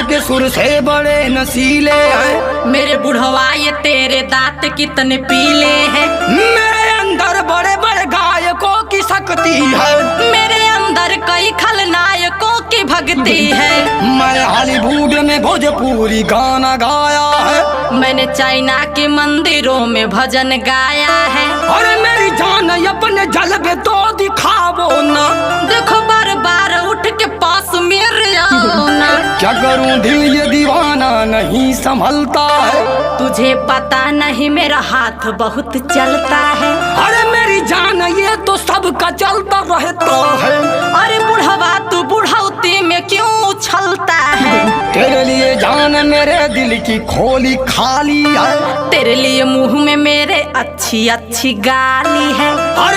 के सुर से बड़े नसीले हैं। मेरे बुढ़वा ये तेरे दांत कितने पीले हैं। मेरे अंदर बड़े बड़े गायकों की शक्ति है। मेरे अंदर कई खलनायकों की भक्ति है। मैं हॉलीवुड में भोजपुरी गाना गाया है। मैंने चाइना के मंदिरों में भजन गाया है। अरे मेरी जान अपने जलवे तो दिखावो ना। देखो बार बार उठ के पास मेरे आओ ना। क्या करूं दिल ये दीवाना नहीं संभलता है। तुझे पता नहीं मेरा हाथ बहुत चलता है। अरे मेरी जान ये तो सबका चलता रहता है। अरे बुढ़वा तू बुढ़ौती में क्यों उछलता है। तेरे लिए जान मेरे दिल की खोली खाली है। तेरे लिए मुंह में मेरे अच्छी अच्छी गाली है। अरे